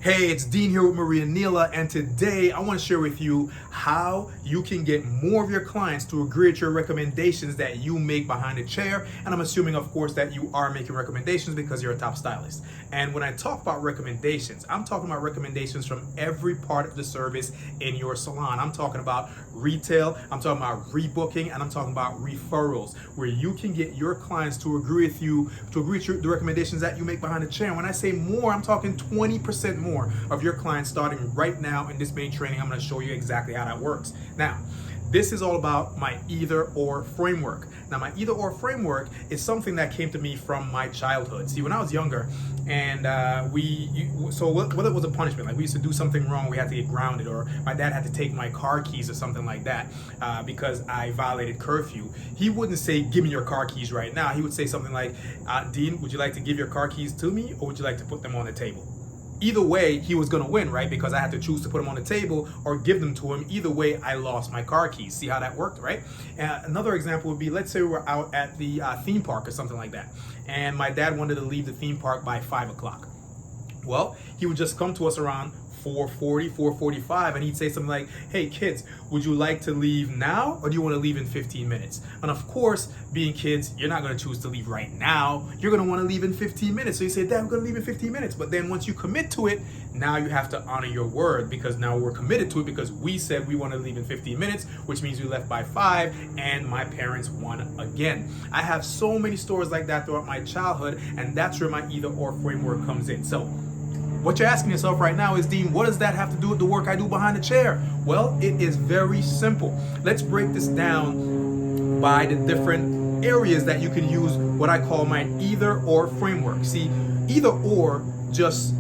Hey, it's Dean here with Maria Neela, and today I want to share with you how you can get more of your clients to agree with your recommendations that you make behind the chair. And I'm assuming, of course, that you are making recommendations because you're a top stylist. And when I talk about recommendations, I'm talking about recommendations from every part of the service in your salon. I'm talking about retail, I'm talking about rebooking, and I'm talking about referrals, where you can get your clients to agree with you, to agree with the recommendations that you make behind the chair. And when I say more, I'm talking 20% more of your clients starting right now in this main training. I'm going to show you exactly how that works. Now, this is all about my either or framework. Now, my either or framework is something that came to me from my childhood. See, when I was younger, and what was a punishment? Like, we used to do something wrong, we had to get grounded, or my dad had to take my car keys or something like that because I violated curfew. He wouldn't say, "Give me your car keys right now." He would say something like, "Dean, would you like to give your car keys to me, or would you like to put them on the table?" Either way, he was going to win, right? Because I had to choose to put them on the table or give them to him. Either way, I lost my car keys. See how that worked, right? Another example would be, let's say we're out at the theme park or something like that, and my dad wanted to leave the theme park by 5 o'clock. Well, he would just come to us around 4:40, 4:45, and he'd say something like, "Hey kids, would you like to leave now, or do you want to leave in 15 minutes? And of course, being kids, you're not going to choose to leave right now. You're going to want to leave in 15 minutes. So you say, "Dad, I'm going to leave in 15 minutes. But then once you commit to it, now you have to honor your word, because now we're committed to it because we said we want to leave in 15 minutes, which means we left by 5, and my parents won again. I have so many stories like that throughout my childhood, and that's where my either or framework comes in. So what you're asking yourself right now is, "Dean, what does that have to do with the work I do behind the chair?" Well, it is very simple. Let's break this down by the different areas that you can use what I call my either or framework. See, either or just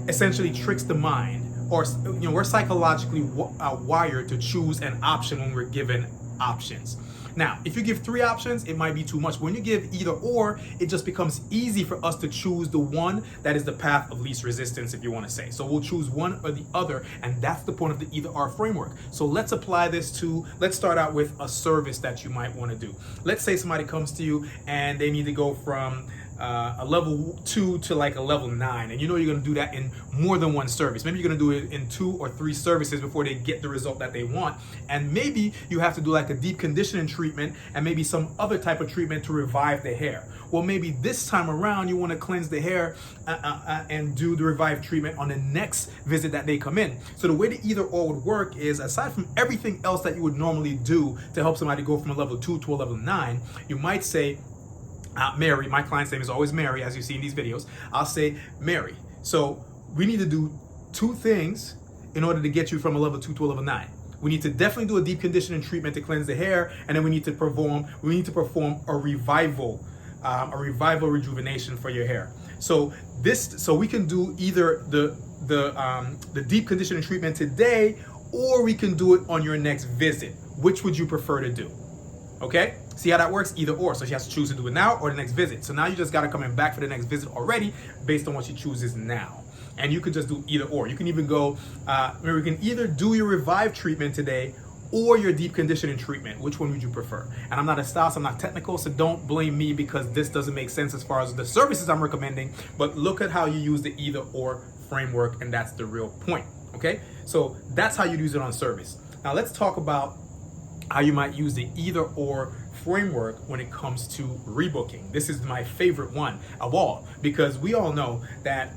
essentially tricks the mind, or we're psychologically wired to choose an option when we're given options. Now, if you give 3 options, it might be too much. When you give either or, it just becomes easy for us to choose the one that is the path of least resistance, if you want to say. So we'll choose one or the other, and that's the point of the either or framework. So let's apply this to, let's start out with a service that you might want to do. Let's say somebody comes to you and they need to go from a level 2 to like a level 9, and you know you're going to do that in more than one service. Maybe you're going to do it in 2 or 3 services before they get the result that they want, and maybe you have to do like a deep conditioning treatment and maybe some other type of treatment to revive the hair. Well, maybe this time around you want to cleanse the hair and do the revive treatment on the next visit that they come in. So the way the either or would work is, aside from everything else that you would normally do to help somebody go from a level 2 to a level 9, you might say, Mary, my client's name is always Mary, as you see in these videos. I'll say, "Mary, so we need to do 2 things in order to get you from a level 2 to a level 9. We need to definitely do a deep conditioning treatment to cleanse the hair, and then we need to perform a revival rejuvenation for your hair. So we can do either the deep conditioning treatment today, or we can do it on your next visit. Which would you prefer to do?" Okay? See how that works? Either or. So she has to choose to do it now or the next visit. So now you just got to come in back for the next visit already based on what she chooses now. And you could just do either or. You can even go, we can either do your revive treatment today or your deep conditioning treatment. Which one would you prefer? And I'm not a stylist, I'm not technical, so don't blame me because this doesn't make sense as far as the services I'm recommending. But look at how you use the either or framework, and that's the real point. Okay? So that's how you use it on service. Now let's talk about how you might use the either or framework when it comes to rebooking. This is my favorite one of all, because we all know that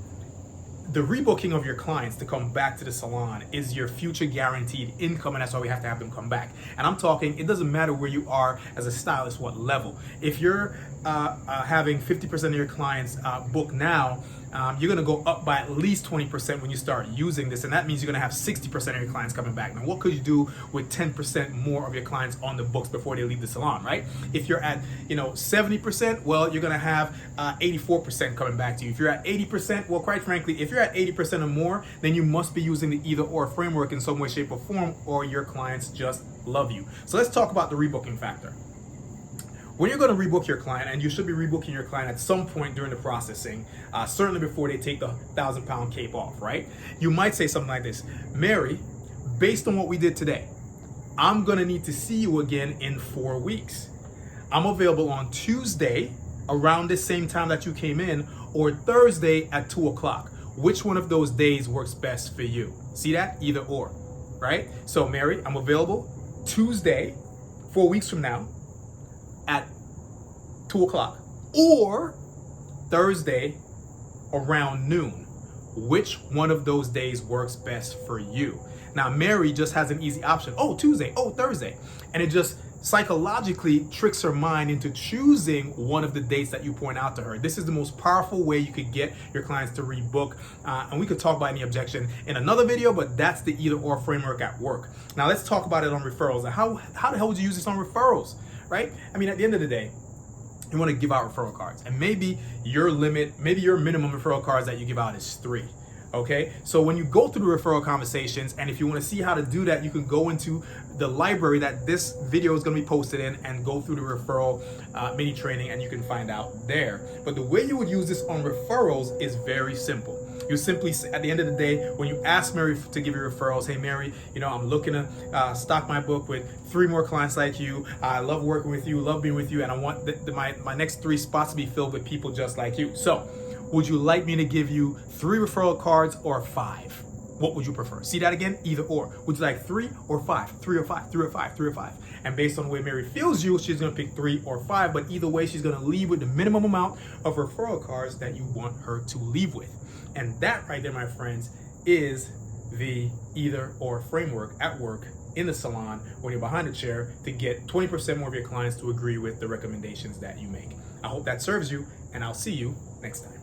the rebooking of your clients to come back to the salon is your future guaranteed income, and that's why we have to have them come back. And I'm talking, it doesn't matter where you are as a stylist, what level. If you're having 50% of your clients book now, you're going to go up by at least 20% when you start using this, and that means you're going to have 60% of your clients coming back. Now, what could you do with 10% more of your clients on the books before they leave the salon, right? If you're at 70%, well, you're going to have 84% coming back to you. If you're at 80%, well, quite frankly, if you're at 80% or more, then you must be using the either or framework in some way, shape, or form, or your clients just love you. So let's talk about the rebooking factor. When you're going to rebook your client, and you should be rebooking your client at some point during the processing, certainly before they take the 1,000-pound cape off, right? You might say something like this: "Mary, based on what we did today, I'm going to need to see you again in 4 weeks. I'm available on Tuesday around the same time that you came in, or Thursday at 2 o'clock. which one of those days works best for you. See that? Either or, right? So Mary, I'm available Tuesday, 4 weeks from now at 2 o'clock, or Thursday around noon. Which one of those days works best for you? Now, Mary just has an easy option. Oh, Tuesday, oh, Thursday. And it just psychologically tricks her mind into choosing one of the dates that you point out to her. This is the most powerful way you could get your clients to rebook. And we could talk about any objection in another video, but that's the either or framework at work. Now let's talk about it on referrals. And how the hell would you use this on referrals, right? I mean, at the end of the day, you want to give out referral cards, and maybe your minimum referral cards that you give out is 3. Okay, so when you go through the referral conversations, and if you want to see how to do that, you can go into the library that this video is going to be posted in and go through the referral mini training, and you can find out there. But the way you would use this on referrals is very simple. You simply, at the end of the day, when you ask Mary to give you referrals, hey Mary, I'm looking to stock my book with 3 more clients like you. I love working with you, love being with you, and I want my next 3 spots to be filled with people just like you. So, would you like me to give you 3 referral cards or 5? What would you prefer? See that again? Either or. Would you like 3 or 5? 3 or 5? 3 or 5? 3 or 5? And based on the way Mary feels you, she's going to pick 3 or 5. But either way, she's going to leave with the minimum amount of referral cards that you want her to leave with. And that right there, my friends, is the either or framework at work, in the salon, when you're behind the chair, to get 20% more of your clients to agree with the recommendations that you make. I hope that serves you, and I'll see you next time.